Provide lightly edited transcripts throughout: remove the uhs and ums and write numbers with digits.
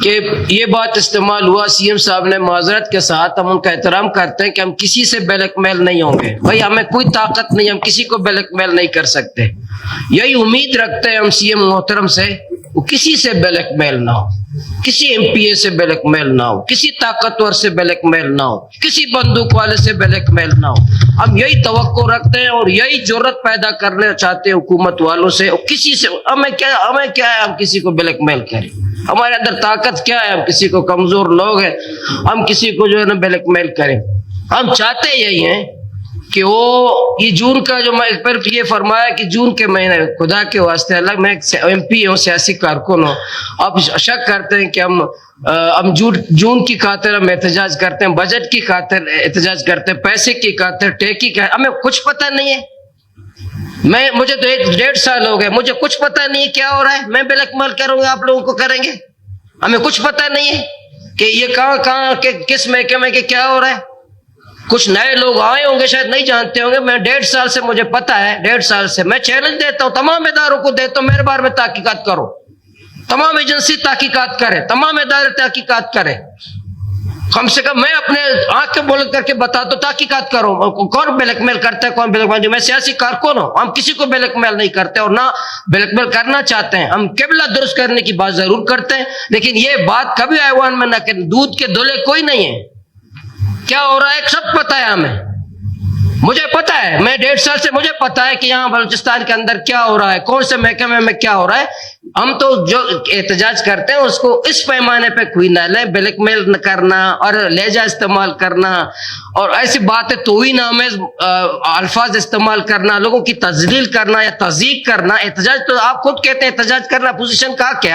کہ یہ بات استعمال ہوا سی ایم صاحب نے، معذرت کے ساتھ ہم ان کا احترام کرتے ہیں کہ ہم کسی سے بلیک میل نہیں ہوں گے، بھائی ہمیں کوئی طاقت نہیں، ہم کسی کو بلیک میل نہیں کر سکتے، یہی امید رکھتے ہیں ہم سی ایم محترم سے، وہ کسی سے بلیک میل نہ ہو، کسی ایم پی اے سے بلیک میل نہ ہو، کسی طاقتور سے بلیک میل نہ ہو، کسی بندوق والے سے بلیک میل نہ ہو، ہم یہی توقع رکھتے ہیں اور یہی جرت پیدا کرنا چاہتے ہیں حکومت والوں سے، اور کسی سے ہمیں کیا ہے ہم کسی کو بلیک میل کریں، ہمارے اندر طاقت کیا ہے، ہم کسی کو کمزور لوگ ہیں، ہم کسی کو جو ہے نا بلیک میل کریں، ہم چاہتے یہی ہیں کہ وہ یہ جون کا جو میں پر یہ فرمایا کہ جون کے مہینے، خدا کے واسطے الگ میں ایم پی ہوں، سیاسی کارکن ہوں، آپ شک کرتے ہیں کہ ہم جون کی خاطر ہم احتجاج کرتے ہیں، بجٹ کی خاطر احتجاج کرتے ہیں، پیسے کی خاطر، ٹیکی کی، ہمیں کچھ پتہ نہیں ہے، مجھے تو 1.5 سال ہو گئے، مجھے کچھ پتہ نہیں ہے کیا ہو رہا ہے، میں بلیک میل کروں گا، آپ لوگوں کو کریں گے، ہمیں کچھ پتہ نہیں ہے کہ یہ کہاں کس محکمے کے کیا ہو رہا ہے، کچھ نئے لوگ آئے ہوں گے شاید نہیں جانتے ہوں گے، میں 1.5 سال سے مجھے پتا ہے، 1.5 سال سے میں چیلنج دیتا ہوں، تمام اداروں کو دیتا ہوں، میرے بارے میں تحقیقات کرو، تمام ایجنسی تحقیقات کریں، تمام ادارے تحقیقات کریں، کم سے کم میں اپنے آنکھ کے بول کر کے بتا دو، تحقیقات کرو کون بلیک میل کرتا ہے، کون بلیک میل، میں سیاسی کارکن ہوں، ہم کسی کو بلیک میل نہیں کرتے اور نہ بلیک میل کرنا چاہتے ہیں، ہم قبلہ درست کرنے کی بات ضرور کرتے ہیں، لیکن یہ بات کبھی ایوان میں نہ کریں، دودھ کے دھلے کوئی نہیں ہے، کیا ہو رہا ہے سب پتا ہے ہمیں، مجھے پتا ہے، میں 1.5 سال سے مجھے پتا ہے کہ یہاں بلوچستان کے اندر کیا ہو رہا ہے، کون سے محکمے میں کیا ہو رہا ہے، ہم تو جو احتجاج کرتے ہیں اس کو اس پیمانے پہ کوئی نہ لے، بلیک میل کرنا اور لہجہ استعمال کرنا اور ایسی باتیں توہین آمیز الفاظ استعمال کرنا، لوگوں کی تذلیل کرنا یا تضییق کرنا، احتجاج تو آپ خود کہتے ہیں احتجاج کرنا اپوزیشن کا حق ہے،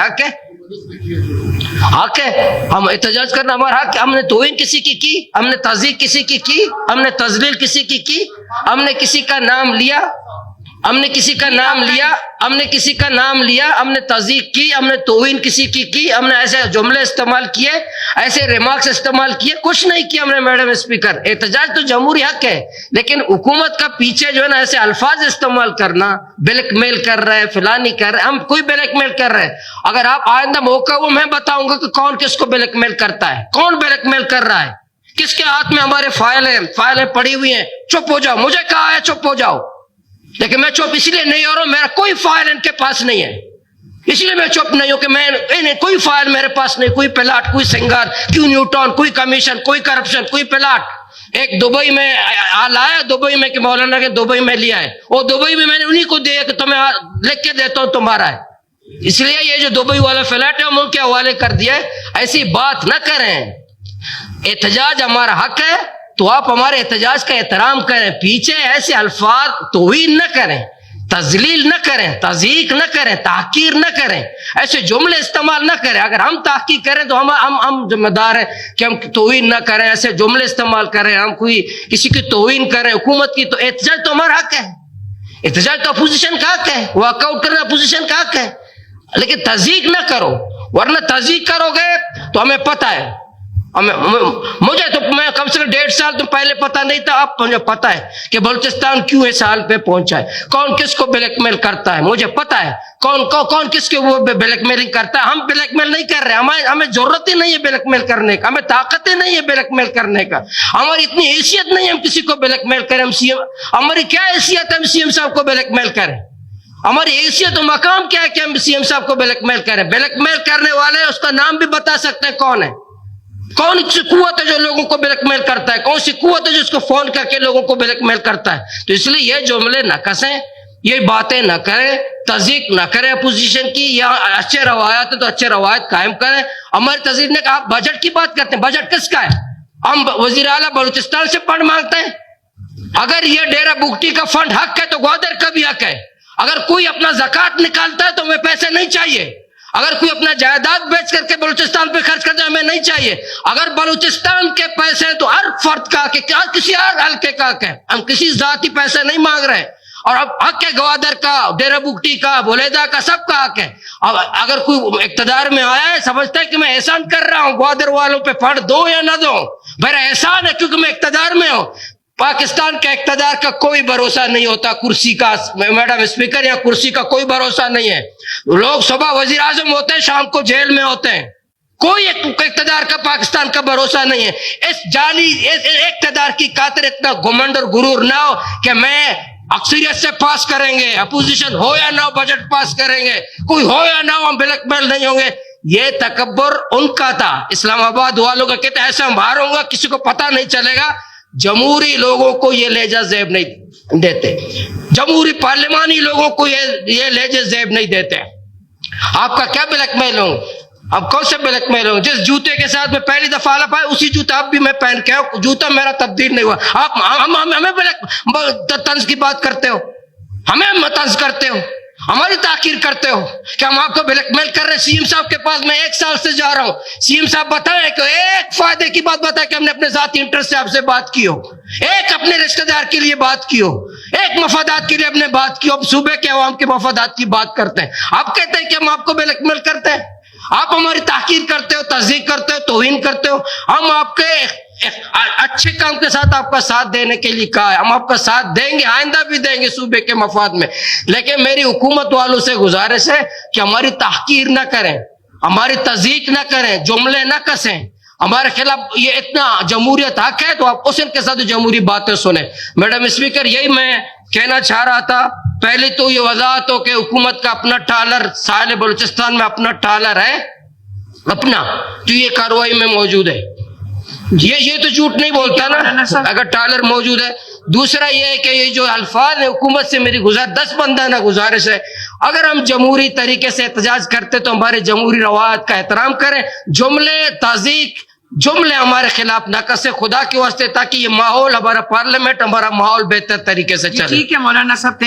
حق ہے، ہم احتجاج کرنا ہمارا حق ہے، ہم نے توہین کسی کی، ہم نے تضییق کسی کی، ہم نے تذلیل کسی کی، ہم نے کسی کا نام لیا، ہم نے کسی کا نام لیا، ہم نے کسی کا نام لیا، ہم نے تضییق کی، ہم نے توہین کسی کی، ہم نے ایسے جملے استعمال کیے، ایسے ریمارکس استعمال کیے، کچھ نہیں کیا ہم نے میڈم اسپیکر، احتجاج تو جمہوری حق ہے، لیکن حکومت کا پیچھے جو ہے نا ایسے الفاظ استعمال کرنا، بلیک میل کر رہے ہیں، فلانی کر رہے ہیں، ہم کوئی بلیک میل کر رہے ہیں، اگر آپ آئندہ موقع ہو میں بتاؤں گا کہ کون کس کو بلیک میل کرتا ہے، کون بلیک میل کر رہا ہے، کس کے ہاتھ میں ہمارے فائلیں پڑی ہوئی ہیں، چپ ہو جاؤ، مجھے کہا ہے چپ ہو جاؤ، لیکن میں چپ اس لیے نہیں ہو رہا ہوں، میرا کوئی فائل ان کے پاس نہیں ہے، اس لیے میں چپ نہیں ہوں کہ میں کوئی فائل میرے پاس نہیں، کوئی پلاٹ، کوئی سنگار، کوئی نیو ٹاؤن، کوئی کمیشن، کوئی کرپشن، کوئی پلاٹ، ایک دبئی میں لایا، دبئی میں کہ مولانا کے دبئی میں لیا ہے، وہ دبئی میں نے انہی کو دیا کہ تمہیں لکھ کے دیتا ہوں تمہارا ہے، اس لیے یہ جو دبئی والا فلیٹ ہے ہم ان کے حوالے کر دیا ہے، ایسی بات نہ کریں، احتجاج ہمارا حق ہے تو آپ ہمارے احتجاج کا احترام کریں، پیچھے ایسے الفاظ توہین نہ کریں، تذلیل نہ کریں، تضییق نہ کریں، تحقیر نہ کریں، ایسے جملے استعمال نہ کریں، اگر ہم تحقیق کریں تو ہم ذمہ دار ہیں کہ ہم توہین نہ کریں، ایسے جملے استعمال کریں، ہم کوئی کسی کی توہین کریں حکومت کی، تو احتجاج تو ہمارا حق ہے، احتجاج تو اپوزیشن کا حق ہے، واک آؤٹ کرنا اپوزیشن کا حق ہے، لیکن تضییق نہ کرو، ورنہ تضییق کرو گے تو ہمیں پتہ ہے، مجھے تو میں کم سے کم 1.5 سال تو پہلے پتا نہیں تھا، اب مجھے پتا ہے کہ بلوچستان کیوں اس حال پہ پہنچا ہے، کون کس کو بلیک میل کرتا ہے، مجھے پتا ہے کون کس کے وہ بلیک میلنگ کرتا ہے، ہم بلیک میل نہیں کر رہے، ہمیں ضرورت ہی نہیں ہے بلیک میل کرنے کا، ہمیں طاقت ہی نہیں ہے بلیک میل کرنے کا، ہماری اتنی حیثیت نہیں ہے ہم کسی کو بلیک میل کریں، ہماری کیا حیثیت ہے ہم سی ایم صاحب کو بلیک میل کریں، ہماری حیثیت و مقام کیا ہے کہ ہم سی ایم صاحب کو بلیک میل کریں، بلیک میل کرنے والے اس کا نام بھی بتا سکتے ہیں کون ہے، کون سی قوت ہے جو لوگوں کو بلیک میل کرتا ہے، کون سی قوت ہے جو اس کو فون کر کے لوگوں کو بلیک میل کرتا ہے، تو اس لیے یہ جملے نہ کسیں، یہ باتیں نہ کریں، تضییق نہ کریں اپوزیشن کی، یا اچھے روایات ہیں تو اچھے روایت قائم کریں، ہماری تضییق نے کہا آپ بجٹ کی بات کرتے ہیں، بجٹ کس کا ہے، ہم وزیر اعلیٰ بلوچستان سے فنڈ مانگتے ہیں، اگر یہ ڈیرہ بگٹی کا فنڈ حق ہے تو گوادر کا بھی حق ہے، اگر کوئی اپنا زکوٰۃ نکالتا ہے تو ہمیں پیسے نہیں چاہیے، اگر کوئی اپنا جائیداد بیچ کر کے بلوچستان پہ خرچ کرتا ہے ہمیں نہیں چاہیے، اگر بلوچستان کے پیسے ہیں تو ہر فرد کا کہ کیا کسی اور حلقے کا حق ہے، ہم کسی ذاتی پیسے نہیں مانگ رہے، اور اب حق ہے گوادر کا، ڈیرہ بگٹی کا، بولیدہ کا، سب کا حق ہے، اگر کوئی اقتدار میں آیا ہے سمجھتا ہے کہ میں احسان کر رہا ہوں، گوادر والوں پہ فنڈ دو یا نہ دو، میرا احسان ہے کیونکہ میں اقتدار میں ہوں، پاکستان کے اقتدار کا کوئی بھروسہ نہیں ہوتا، کرسی کا میڈم اسپیکر یا کرسی کا کوئی بھروسہ نہیں ہے، لوگ صبح وزیر اعظم ہوتے ہیں شام کو جیل میں ہوتے ہیں، کوئی اقتدار کا پاکستان کا بھروسہ نہیں ہے. اس جعلی اقتدار کی خاطر اتنا گھمنڈ اور غرور نہ ہو کہ میں اکثریت سے پاس کریں گے, اپوزیشن ہو یا نہ ہو بجٹ پاس کریں گے, کوئی ہو یا نہ ہو ہم بلیک میل نہیں ہوں گے. یہ تکبر ان کا تھا, اسلام آباد والوں کا. کہتے ایسے ہم باہر ہوں گا, کسی کو پتہ نہیں چلے گا. جمہوری لوگوں کو یہ لہجہ زیب نہیں دیتے, جمہوری پارلیمانی لوگوں کو یہ لہجہ زیب نہیں دیتے. آپ کا کیا بلیک میل ہوں, اب کون سے بلیک میل ہوں؟ جس جوتے کے ساتھ میں پہلی دفعہ آ پائے اسی جوتا اب بھی میں پہن کے ہوں, جوتا میرا تبدیل نہیں ہوا. آپ ہمیں بلیک طنز کی بات کرتے ہو, ہمیں طنز کرتے ہو, ہماری تاخیر کرتے ہو کہ ہم آپ کو بلیک میل کر رہے ہیں. سی ایم صاحب کے پاس میں 1 سال سے جا رہا ہوں, سی ایم صاحب بتائیں کہ ایک فائدے کی بات بتائیں کہ ہم نے اپنے ذاتی انٹرسٹ سے آپ سے بات کی ہو, ایک اپنے رشتہ دار کے لیے بات کی ہو, ایک مفادات کے لیے ہم نے بات کی ہو. اب صوبے کے عوام کے مفادات کی بات کرتے ہیں, آپ کہتے ہیں کہ ہم آپ کو بلیک میل کرتے ہیں. آپ ہماری تحقیر کرتے ہو, تذیق کرتے ہو, توہین کرتے ہو. ہم آپ کے اچھے کام کے ساتھ آپ کا ساتھ دینے کے لیے کہا ہے, ہم آپ کا ساتھ دیں گے, آئندہ بھی دیں گے صوبے کے مفاد میں. لیکن میری حکومت والوں سے گزارش ہے کہ ہماری تحقیر نہ کریں, ہماری تذیق نہ کریں, جملے نہ کسیں. ہمارے خلاف یہ اتنا جمہوریت حق ہے تو آپ اس کے ساتھ جمہوری باتیں سنیں. میڈم اسپیکر, یہی میں کہنا چاہ رہا تھا. پہلے تو یہ وضاحت ہو کہ حکومت کا اپنا ٹالر ساحل بلوچستان میں اپنا ٹالر ہے اپنا, تو یہ کارروائی میں موجود ہے. یہ تو جھوٹ نہیں بولتا نا اگر ٹالر موجود ہے. دوسرا یہ ہے کہ یہ جو الفاظ ہے حکومت سے میری 10 بندہ نہ گزارش ہے, اگر ہم جمہوری طریقے سے احتجاج کرتے تو ہمارے جمہوری روایات کا احترام کریں, جملے تذیق جملے ہمارے خلاف نہ کسے خدا کے واسطے, تاکہ یہ ماحول ہمارا پارلیمنٹ ہمارا ماحول بہتر طریقے سے چلے. ٹھیک ہے مولانا صاحب.